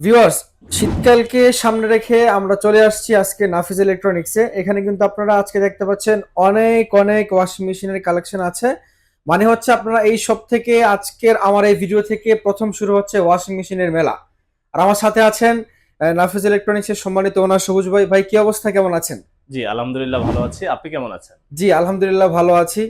Viewers, শীতকালকে সামনে রেখে আমরা চলে আসছি আজকে নাফিজ ইলেকট্রনিক্সে। এখানে কিন্তু আপনারা আজকে দেখতে পাচ্ছেন অনেক অনেক ওয়াশিং মেশিনের কালেকশন আছে। মানে হচ্ছে আপনারা এই সব থেকে আজকের আমার এই ভিডিও থেকে প্রথম শুরু হচ্ছে ওয়াশিং মেশিনের মেলা। আর আমার সাথে আছেন নাফিজ ইলেকট্রনিক্সের সম্মানিত ওনার সবুজ ভাই। ভাই কি অবস্থা, কেমন আছেন? জি, আলহামদুলিল্লাহ ভালো আছি। আপনি কেমন আছেন? জি আলহামদুলিল্লাহ ভালো আছি।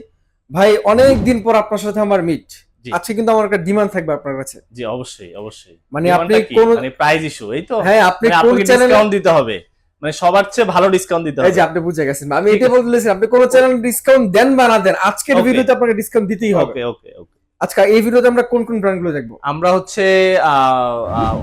ভাই অনেক দিন পর আপনার সাথে আমার মিট। জি, আজকে কিন্তু আমার একটা ডিমান্ড থাকবে আপনার কাছে। জি অবশ্যই, অবশ্যই। মানে আপনি ডিমান্ডটা কি? কোন, মানে প্রাইস ইস্যু, এই তো? হ্যাঁ আপনি মানে কোন আপনাকে চ্যানেলে, ডিসকাউন্ট দিতে হবে। মানে সবার চেয়ে ভালো ডিসকাউন্ট দিতে এই যে হবে। আপনি বুঝে গেছেন, আমি ঠিক এটাই আছে। বলতেছি আপনি কোন চ্যানেল ডিসকাউন্ট দেন বা না দেন, আজকের ওকে, ভিডিওতে আপনাকে ডিসকাউন্ট দিতেই হবে। ওকে, ওকে, ওকে। আজকে এই ভিডিওতে আমরা কোন কোন ব্র্যান্ডগুলো দেখবো? আমরা হচ্ছে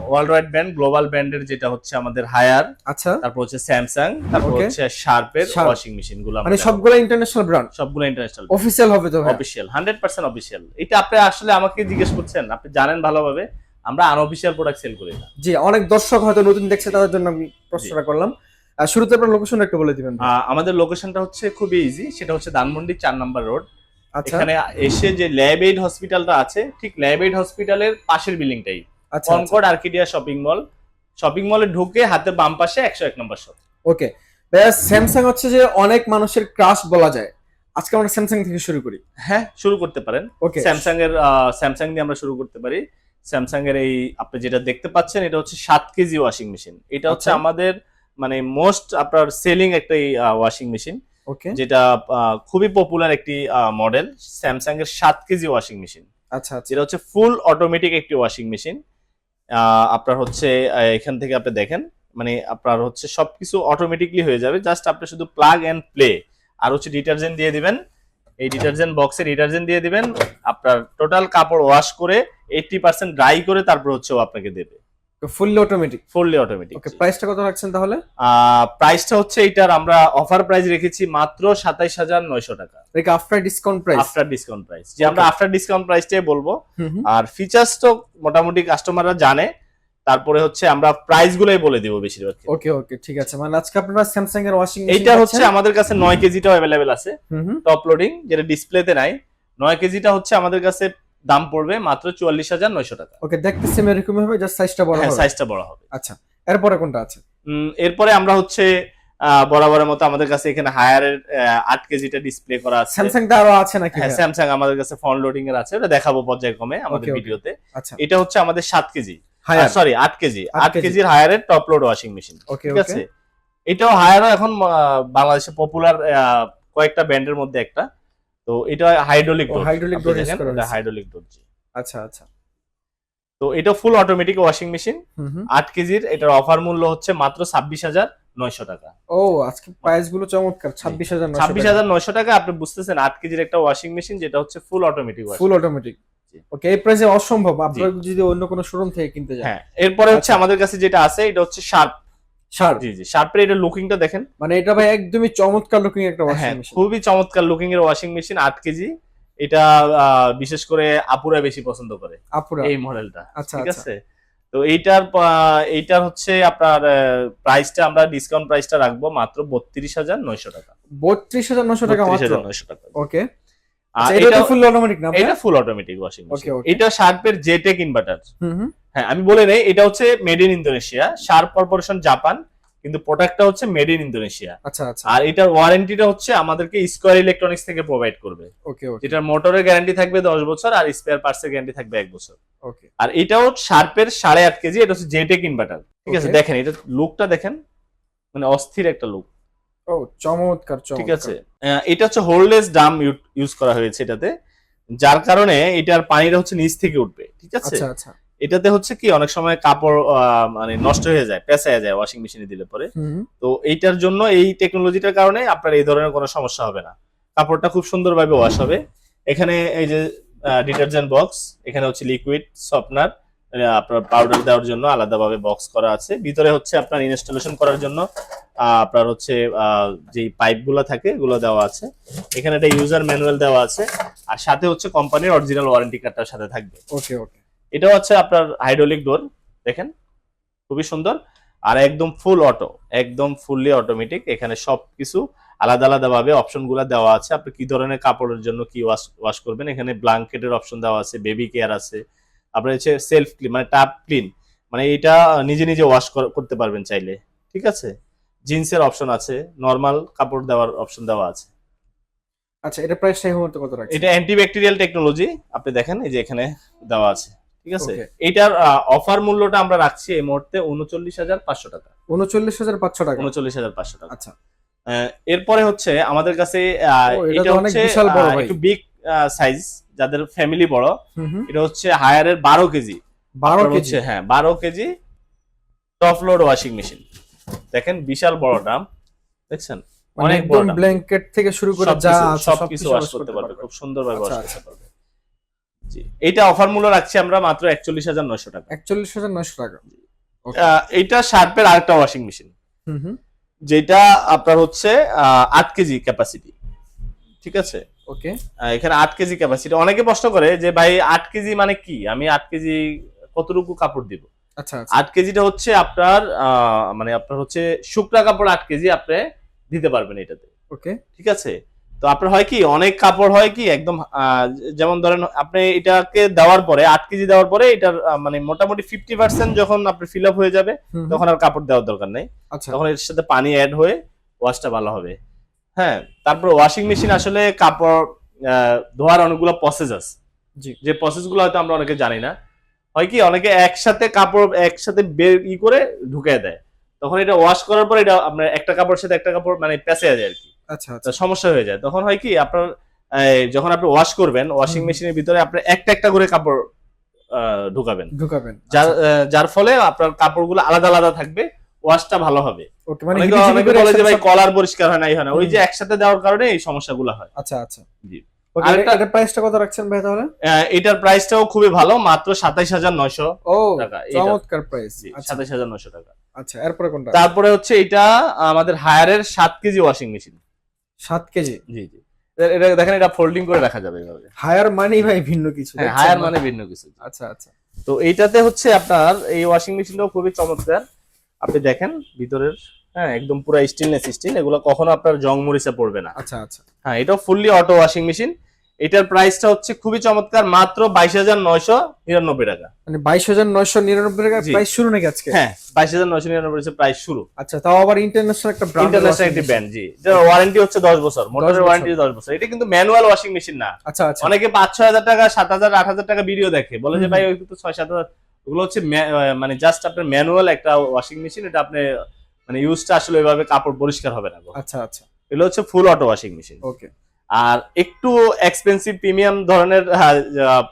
ওয়ার্ল্ড ওয়াইড ব্র্যান্ড, গ্লোবাল ব্র্যান্ডের যেটা হচ্ছে আমাদের হায়ার, আচ্ছা, তারপর হচ্ছে স্যামসাং, তারপর ওকে। হচ্ছে শার্পের শার্প, ওয়াশিং মেশিন গুলো আমরা মানে দেখাবো। সবগুলো ইন্টারন্যাশনাল ব্র্যান্ড, সবগুলো ইন্টারন্যাশনাল, অফিসিয়াল হবে তো ভাই? Official, 100% official. এটা আপনি আসলে আমাকে জিজ্ঞেস করছেন, আপনি জানেন ভালোভাবে আমরা আনঅফিসিয়াল প্রোডাক্ট সেল করি না। জি, অনেক দর্শক হয়তো নতুন দেখছে, জি, তাদের জন্য আমি জি। প্রশ্নটা করলাম। শুরুতে আপনার লোকেশন একটু বলে দিবেন ভাই। আমাদের লোকেশনটা হচ্ছে খুবই ইজি, সেটা হচ্ছে ধানমন্ডি 4 নম্বর রোড। আচ্ছা এখানে এসে যে ল্যাব এইড হসপিটালটা আছে, ঠিক ল্যাব এইড হসপিটালের পাশের বিল্ডিংটাই আচ্ছা আচ্ছা, কনকর্ড আর্কিডিয়া শপিং মল। শপিং মলে ঢুকে হাতে বাম পাশে 101 নম্বর শপ। ওকে ভাইয়া। স্যামসাং হচ্ছে যে অনেক মানুষের ক্রাশ বলা যায়, আজকে আমরা স্যামসাং থেকে শুরু করি। হ্যাঁ, শুরু করতে পারেন। ওকে, স্যামসাং দিয়ে আমরা শুরু করতে পারি। স্যামসাং এর এই আপনি যেটা দেখতে পাচ্ছেন, এটা হচ্ছে 7 কেজি ওয়াশিং মেশিন। এটা হচ্ছে আচ্ছা, আমাদের মানে মোস্ট আপনার সেলিং একটা ওয়াশিং মেশিন, ওকে, যেটা খুবই পপুলার একটি মডেল, স্যামসাং এর 7 কেজি ওয়াশিং মেশিন। আচ্ছা আচ্ছা, যেটা হচ্ছে ফুল অটোমেটিক একটি ওয়াশিং মেশিন। আপনার হচ্ছে এখান থেকে আপনি দেখেন, মানে আপনার হচ্ছে সবকিছু অটোমেটিকলি হয়ে যাবে, জাস্ট আপনি শুধু প্লাগ এন্ড প্লে। আর হচ্ছে ডিটারজেন্ট দিয়ে দিবেন, এই ডিটারজেন্ট বক্সে ডিটারজেন্ট দিয়ে দিবেন। আপনার টোটাল কাপড় ওয়াশ করে 80% ড্রাই করে তারপর হচ্ছে ও আপনাকে দেবে। Fully automatic. Fully automatic. Okay, প্রাইসটা কত রাখছেন তাহলে? প্রাইসটা হচ্ছে এটার আমরা অফার প্রাইস রেখেছি মাত্র 27,900 টাকা। এটা after discount price? After discount price, যে আমরা ওকে, আফটার ডিসকাউন্ট প্রাইসটাই বলবো। হুম হুম, আর ফিচার্স তো মোটামুটি কাস্টমাররা জানে, তারপরে হচ্ছে আমরা প্রাইস গুলাই বলে দিব বেশিরভাগ ক্ষেত্রে। ওকে ওকে, ঠিক আছে। মানে আজকে আপনারা স্যামসাং এর ওয়াশিং মেশিন এইটা হচ্ছে আমাদের কাছে 9 কেজিটাও অ্যাভেলেবেল আছে, হুম হুম, টপ লোডিং, যেটা ডিসপ্লেতে নাই। 9 কেজিটা হচ্ছে আমাদের কাছে দাম পড়বে মাত্র 44,900 টাকা। ওকে, দেখতে সেম এরকম হবে, জাস্ট সাইজটা বড় হ্যাঁ, হবে। সাইজটা বড় হবে। আচ্ছা, এরপরে কোনটা আছে? এরপরে আমরা হচ্ছে বরাবরের মতো আমাদের কাছে এখানে হায়ারের 8 কেজিটা ডিসপ্লে করা আছে। স্যামসাং টা আরো আছে নাকি হ্যাঁ, ভাই? স্যামসাং আমাদের কাছে ফ্রন্ট লোডিং এর আছে, ওটা দেখাবো পর্যায়ক্রমে আমাদের ওকে ওকে, ভিডিওতে। আচ্ছা, এটা হচ্ছে আমাদের 7 KG, Haier sorry 8 KG, 8 KG, 8 কেজির হায়ারের top load washing machine. Okay ঠিক ওকে, আছে। এটাও হায়ারও এখন বাংলাদেশে পপুলার কয়েকটা ব্র্যান্ডের মধ্যে একটা। তো এটা হাইড্রোলিক ও ডোর, হাইড্রোলিক আপনি ডোর ইউজ দেখেন করা এটা হয়েছে। হাইড্রোলিক ডোর। জি। আচ্ছা আচ্ছা, তো এটা ফুল অটোমেটিক ওয়াশিং মেশিন, হুম হুম, 8 কেজির। এটার অফার মূল্য হচ্ছে মাত্র 26,900 টাকা। ও আজকে প্রাইস গুলো চমৎকার, জি, 26,900 টাকা। 26,900 টাকা। আপনি বুঝতেছেন 8 কেজির একটা ওয়াশিং মেশিন, যেটা হচ্ছে full automatic washing. Full automatic. জি, ওকে, এই প্রাইসে অসম্ভব জি। আপনারা যদি অন্য কোনো শোরুম থেকে কিনতে যান। হ্যাঁ, এরপরে হচ্ছে আচ্ছা, আমাদের কাছে যেটা আছে, এটা হচ্ছে শার্প। শার্প, জি, জি, শার্পের এটা লুকিংটা দেখেন। মানে এটা ভাই একদমই চমৎকার লুকিং একটা ওয়াশিং হ্যাঁ, মেশিন। খুবই চমৎকার লুকিং এর ওয়াশিং মেশিন, 8 কেজি। এটা বিশেষ করে আপুরা বেশি পছন্দ করে আপুরা, এই মডেলটা। আচ্ছা ঠিক আচ্ছা, আছে। তো এইটার হচ্ছে আপনার প্রাইসটা আমরা ডিসকাউন্ট প্রাইসটা রাখবো মাত্র 32,900 টাকা। 32,900 টাকা মাত্র? 32,900 টাকা। ওকে, আর আচ্ছা, এটা তো ফুল অটোমেটিক না ভাই? এটা ফুল অটোমেটিক ওয়াশিং ওকে মেশিন। ওকে, এটা শার্পের জেটেক ইনভার্টার। হুম হুম, হ্যাঁ, আমি বলে নেই, এটা হচ্ছে made in Indonesia, sharp corporation Japan, কিন্তু প্রোডাক্টটা হচ্ছে মেড ইন ইন্দোনেশিয়া। আচ্ছা আচ্ছা, আর এটার ওয়ারেন্টিটা হচ্ছে আমাদেরকে স্কয়ার ইলেকট্রনিক্স থেকে প্রোভাইড করবে। ওকে ওকে, যেটার মোটরের গ্যারান্টি থাকবে 10 বছর, আর স্পেয়ার পার্টস এর গ্যারান্টি থাকবে 1 বছর। ওকে আর এটাও শার্পের 8.5 কেজি, এটা হচ্ছে জেটেক ইনভার্টার। ঠিক আছে, ওকে, দেখেন এটা লুকটা দেখেন, মানে অস্থির একটা লুক। ও চমৎকার ঠিক চমৎকার। আছে। এটা হচ্ছে হোল্ডলেস ড্রাম ইউজ করা হয়েছে এটাতে, যার কারণে এটার পানিটা হচ্ছে নিচ থেকে উঠবে। ঠিক আছে। আচ্ছা আচ্ছা, এটাতে হচ্ছে কি অনেক সময় কাপড় মানে নষ্ট হয়ে যায়, পেঁচায় যায় ওয়াশিং মেশিনে দিলে পরে। হুম, তো এইটার জন্য, এই টেকনোলজিটার কারণে আপনার এই ধরনের কোনো সমস্যা হবে না, কাপড়টা খুব সুন্দরভাবে ওয়াশ হবে। এখানে এই যে ডিটারজেন্ট বক্স, এখানে হচ্ছে লিকুইড সফটনার, আপনার পাউডার দেওয়ার জন্য আলাদাভাবে বক্স করা আছে। ভিতরে হচ্ছে আপনার ইনস্টলেশন করার জন্য আপনার হচ্ছে যে পাইপগুলো থাকে এগুলো দেওয়া আছে। এখানে একটা ইউজার ম্যানুয়াল দেওয়া আছে, আর সাথে হচ্ছে কোম্পানির অরিজিনাল ওয়ারেন্টি কার্ডটার সাথে থাকবে। ওকে ওকে, এটা হচ্ছে আপনার হাইড্রোলিক ডোর, দেখেন খুবই সুন্দর। আর একদম ফুল অটো, একদম ফুললি অটোমেটিক। এখানে সবকিছু আলাদা আলাদা ভাবে অপশন গুলা দেওয়া আছে, আপনি কি ধরনের কাপড়ের জন্য কি ওয়াশ করবেন। এখানে ব্ল্যাঙ্কেটের অপশন দেওয়া আছে, বেবি কেয়ার আছে, আপনার হচ্ছে সেলফ ক্লিন মানে টাপ ক্লিন, মানে এটা নিজে নিজে ওয়াশ করতে পারবেন চাইলে, ঠিক আছে। জিন্সের অপশন আছে, নরমাল কাপড় দেওয়ার অপশন দেওয়া আছে। আচ্ছা, এটা প্রাইসটা এই মুহূর্তে কত রাখছেন? এটা অ্যান্টিব্যাকটেরিয়াল টেকনোলজি, আপনি দেখেন এই যে এখানে দেওয়া আছে, ঠিক আছে। ওকে। এটার অফার মূল্যটা আমরা রাখছি এই মুহূর্তে 39,500 টাকা। 39,500 টাকা। 39,500 টাকা। আচ্ছা। এরপরে হচ্ছে আমাদের কাছে এটা এটা তো অনেক হচ্ছে বিশাল বড় ভাই। একটু বিগ সাইজ, যাদের ফ্যামিলি বড়। হুম। এটা হচ্ছে হায়ারের 12 কেজি। 12 আপনার কেজি? হচ্ছে হ্যাঁ 12 KG top load washing machine. দেখেন বিশাল বড় দাম, দেখছেন মানে অনেক বড় একদম দাম। ব্ল্যাঙ্কেট থেকে শুরু করে যা আছে সবকিছু ওয়াশ করতে পারবে, খুব সুন্দরভাবে আচ্ছা, ওয়াশ আচ্ছা। করতে পারবে। জি, এটা অফার মূল্য রাখছি আমরা মাত্র 41,900 টাকা। 41,900 টাকা। ওকে। এইটা শার্পের আরেকটা ওয়াশিং মেশিন, হুম। যেটা আপনার হচ্ছে 8 কেজি ক্যাপাসিটি, ঠিক আছে। ওকে। এখানে 8 কেজি ক্যাপাসিটি। অনেকে প্রশ্ন করে যে ভাই 8 কেজি মানে কি, আমি 8 কেজি কতটুকু কাপড় দিব? আচ্ছা, আচ্ছা। 8 কেজিটা হচ্ছে আপনার মানে আপনার হচ্ছে শুকনা কাপড় 8 কেজি আপনি দিতে পারবেন এটাতে, ওকে। ঠিক আছে। তো আপনার হয় কি অনেক কাপড় হয় কি একদম যেমন ধরেন আপনি এটাকে দেওয়ার পরে 8 কেজি দেওয়ার পরে এটার মানে মোটামুটি 50% যখন আপনার ফিল আপ হয়ে যাবে তখন আর কাপড় দেওয়ার দরকার নেই। আচ্ছা। তখন এর সাথে পানি অ্যাড হয়ে ওয়াশটা ভালো হবে। হ্যাঁ, তারপর ওয়াশিং মেশিন আসলে কাপড় ধোয়ার অনেকগুলো প্রসেস আছে, জি। যে প্রসেসগুলো হয়তো আমরা অনেকে জানি না। হয় কি অনেকে একসাথে কাপড় একসাথে বের করে ঢুকিয়ে দেয়, তখন এটা ওয়াশ করার পর এটা আপনার একটা কাপড়ের সাথে একটা কাপড় মানে পেঁচে যায় আর কি। আচ্ছা, আচ্ছা। সমস্যা হয়ে যায়। তখন হয় কি আপনার যখন আপনি ওয়াশ করবেন ওয়াশিং মেশিনের ভিতরে আপনি একটা একটা করে কাপড় ঢুকাবেন। যার ফলে আপনার কাপড়গুলো আলাদা আলাদা থাকবে, ওয়াশটা ভালো হবে। ওকে, মানে অনেকে বলে যে ভাই কলার পরিষ্কার হয় না, এই হয় না, ওই যে একসাথে দেওয়ার কারণে এই সমস্যাগুলো হয়। আচ্ছা, আচ্ছা। জি। ওকে, এটার প্রাইসটা কত রাখছেন ভাই তাহলে? এটার প্রাইসটাও খুবই ভালো, মাত্র 27,900 ও, টাকা। চমৎকার প্রাইস। 27,900 টাকা। আচ্ছা, এরপরে কোনটা? তারপরে হচ্ছে এটা আমাদের হায়ারের 7 কেজি ওয়াশিং মেশিন। 7 কেজি? জি জি। এটা দেখেন, এটা ফোল্ডিং করে রাখা যাবে এভাবে। হায়ার মানেই ভাই ভিন্ন কিছু। হ্যাঁ, হায়ার মানে ভিন্ন কিছু। আচ্ছা, আচ্ছা। তো এইটাতে হচ্ছে আপনার এই ওয়াশিং মেশিনটাও খুবই চমৎকার। আপনি দেখেন ভিতরের, হ্যাঁ একদম পুরো স্টেনলেস স্টিল, এগুলো কখনো আপনার জং মরিচা পড়বে না। আচ্ছা, আচ্ছা। হ্যাঁ, এটাও ফুললি অটো ওয়াশিং মেশিন। এটার প্রাইসটা হচ্ছে খুবই চমৎকার, মাত্র 22,999 টাকা। মানে 22,999 টাকা প্রাইস শুরু নাকি আজকে? হ্যাঁ, 22,999 প্রাইস শুরু। আচ্ছা, তাও আবার ইন্টারন্যাশনাল একটা ব্র্যান্ড। ইন্টারন্যাশনাল একটি ব্র্যান্ড, জি। এটার ওয়ারেন্টি হচ্ছে 10 বছর, মোটরের ওয়ারেন্টি 10 বছর। এটা কিন্তু ম্যানুয়াল ওয়াশিং মেশিন না। আচ্ছা, আচ্ছা। অনেকে 5-6 হাজার টাকা, 7,000 8,000 টাকা ভিডিও দেখে, বলে যে ভাই ওই তো 6-7 হাজার। ওগুলো হচ্ছে মানে জাস্ট আপনার ম্যানুয়াল একটা ওয়াশিং মেশিন। এটা আপনি মানে ইউজটা আসলে ওইভাবে কাপড় পরিষ্কার হবে না। আচ্ছা, আচ্ছা। এগুলো হচ্ছে ফুল অটো ওয়াশিং মেশিন। ওকে। আর একটু এক্সপেন্সিভ প্রিমিয়াম ধরনের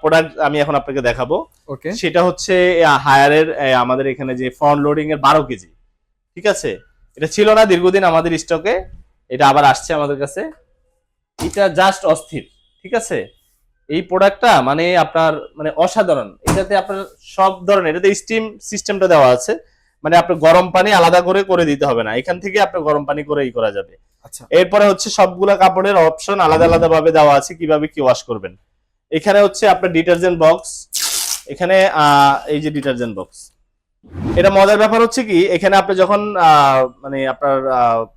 প্রোডাক্ট আমি এখন আপনাকে দেখাবো। ওকে। সেটা হচ্ছে হায়ারের আমাদের এখানে যে ফ্রন্ট লোডিং এর 12 কেজি, ঠিক আছে। এটা ছিল না দীর্ঘদিন আমাদের স্টকে, এটা আবার আসছে আমাদের কাছে। এটা জাস্ট অস্থির, ঠিক আছে। এই প্রোডাক্টটা মানে আপনার মানে অসাধারণ। এটাতে আপনার সব ধরনের, এটাতে স্টিম সিস্টেমটা দেওয়া আছে, মানে আপনার গরম পানি আলাদা করে দিতে হবে না, এখান থেকে আপনার গরম পানি করে করা যাবে। আচ্ছা। এরপরে হচ্ছে সবগুলা কাপড়ের অপশন আলাদা আলাদা ভাবে দেওয়া আছে কিভাবে কি ওয়াশ করবেন। এখানে হচ্ছে আপনার ডিটারজেন্ট বক্স, এখানে এই যে ডিটারজেন্ট বক্স। এটা মজার ব্যাপার হচ্ছে কি, এখানে আপনি যখন মানে আপনার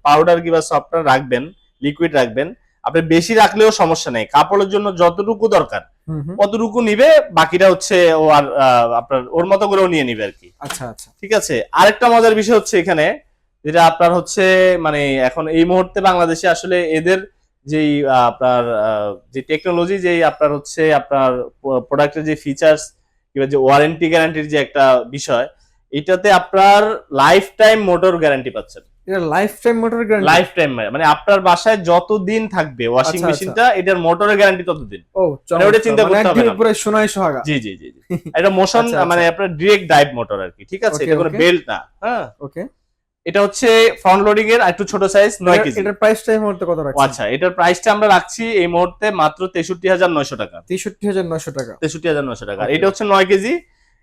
পাউডার কিংবা সফটওয়্যার রাখবেন, লিকুইড রাখবেন, আপনি বেশি রাখলেও সমস্যা নেই। কাপড়ের জন্য যতটুকু দরকার অতটুকু নিবে, বাকিটা হচ্ছে ও আর আপনার ওর মতো করেও নিয়ে নিবে আর কি। আচ্ছা, আচ্ছা। ঠিক আছে। আরেকটা মজার বিষয় হচ্ছে এখানে, যেটা আপনার হচ্ছে মানে এখন এই মুহূর্তে বাংলাদেশে আসলে এদের যেই আপনার যে টেকনোলজি, যেই আপনার হচ্ছে আপনার প্রোডাক্টের যে ফিচার্স কিংবা যে ওয়ারেন্টি গ্যারান্টির যে একটা বিষয়, এটাতে আপনার লাইফ টাইম মোটর গ্যারান্টি পাচ্ছেন। এটা life time motor guarantee? Life time মানে আপনার বাসায় যতদিন থাকবে ওয়াশিং মেশিনটা, এটার মোটরের গ্যারান্টি ততদিন। ও, মানে ওটা চিন্তা করতে হবে না, পুরো সোনায় সোহাগা। জি জি জি। এটা মোশন মানে আপনার ডিরেক্ট ড্রাইভ মোটর আর কি, ঠিক আছে। এটা কোনো বেল্ট না। হ্যাঁ, ওকে। এটা হচ্ছে ফ্রন্ট লোডিং এর একটু ছোট সাইজ, 9 কেজি। এটার প্রাইসটা এই মুহূর্তে কত রাখছেন? আচ্ছা, এটার প্রাইসটা আমরা রাখছি এই মুহূর্তে মাত্র 63,900 টাকা। 63,900 টাকা। 63,900 টাকা। এটা হচ্ছে 9 কেজি।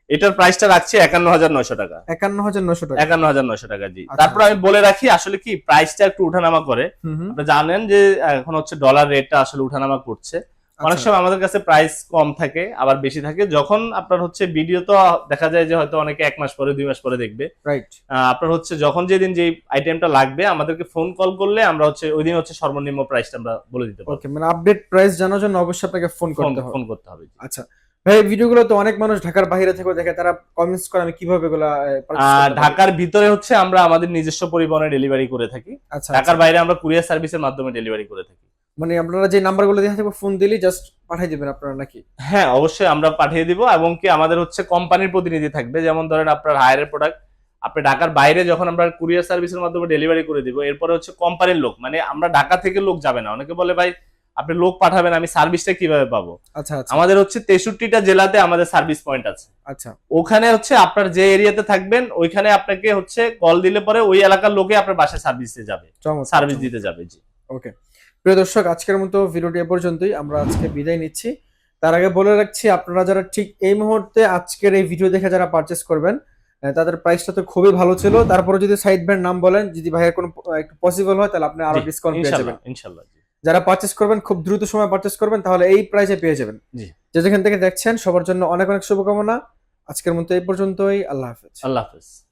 এটার প্রাইসটা রাখছি 51,900 টাকা। 51,900 টাকা। 51,900 টাকা, জি। তারপর আমি বলে রাখি আসলে কি প্রাইসটা একটু উঠানামা করে। আপনি জানেন যে এখন হচ্ছে ডলার রেটটা আসলে উঠানামা করছে। অনেক সময় আমাদের কাছে প্রাইস কম থাকে, আবার বেশি থাকে। যখন আপনার হচ্ছে ভিডিও তো দেখা যায় যে হয়তো অনেকে 1 মাস পরে 2 মাস পরে দেখবে, রাইট। আপনার হচ্ছে যখন যেদিন যে আইটেমটা লাগবে আমাদেরকে ফোন কল করলে আমরা হচ্ছে ওই দিন হচ্ছে সর্বনিম্ন প্রাইসটা আমরা বলে দিতে পারবো। ওকে, মানে আপডেট প্রাইস জানার জন্য অবশ্যই আপনাকে ফোন করতে হবে। ফোন করতে হবে। আচ্ছা, ভাই ভিডিওগুলো তো অনেক মানুষ ঢাকার বাইরে থেকে দেখে, তারা কমেন্টস করে আমি কিভাবে এগুলা পারচেজ করতে পারি? ঢাকার ভিতরে হচ্ছে আমরা আমাদের নিজস্ব পরিবহনে ডেলিভারি করে থাকি। আচ্ছা আচ্ছা, ঢাকার বাইরে আমরা কুরিয়ার সার্ভিসের মাধ্যমে ডেলিভারি করে থাকি। মানে আপনারা যে নাম্বারগুলো দিয়ে থাকবে ফোন দিলেই জাস্ট পাঠিয়ে দিবেন আপনারা নাকি? হ্যাঁ, অবশ্যই আমরা পাঠিয়ে দিব, এবং কি আমাদের হচ্ছে কোম্পানির প্রতিনিধি থাকবে। যেমন ধরেন আপনার হায়ারের প্রোডাক্ট আপনি ঢাকার বাইরে যখন আমরা কুরিয়ার সার্ভিসের মাধ্যমে ডেলিভারি করে দিব, এরপরে হচ্ছে কোম্পানির লোক, মানে আমরা ঢাকা থেকে লোক যাবে না। অনেকে বলে ভাই আপনি লোক পাঠাবেন, আমি সার্ভিসটা কিভাবে পাবো? আচ্ছা আচ্ছা আমাদের হচ্ছে 63টা জেলাতে আমাদের সার্ভিস পয়েন্ট আছে। আচ্ছা, ওখানে হচ্ছে আপনার যে এরিয়াতে থাকবেন ওইখানে আপনাকে হচ্ছে কল দিলে পরে ওই এলাকার লোকে আপনার বাসায় সার্ভিসে যাবে, চমৎকার সার্ভিস চমৎকার। দিতে যাবে। জি ওকে, প্রিয় দর্শক, আজকের মতো ভিডিওটি এ পর্যন্তই। আমরা আজকে বিদায় নিচ্ছি। তার আগে বলে রাখছি, আপনারা যারা ঠিক এই মুহূর্তে আজকের এই ভিডিও দেখে যারা পারচেস করবেন, তাদের প্রাইসটা তো খুবই ভালো ছিল। তারপরে যদি সাইড ব্র্যান্ড নাম বলেন, যদি ভাইয়ের কোনো একটু পসিবল হয়, তাহলে আপনি আরো জি, ডিসকাউন্ট পেয়ে যাবেন। ইনশাল্লাহ ইনশাল্লাহ। জি যারা পারচেস করবেন খুব দ্রুত সময় পারচেস করবেন, তাহলে এই প্রাইসে পেয়ে যাবেন। জি, যে যেখান থেকে দেখছেন সবার জন্য অনেক অনেক শুভকামনা। আজকের মতো এই পর্যন্তই। আল্লাহ হাফেজ। আল্লাহ হাফেজ।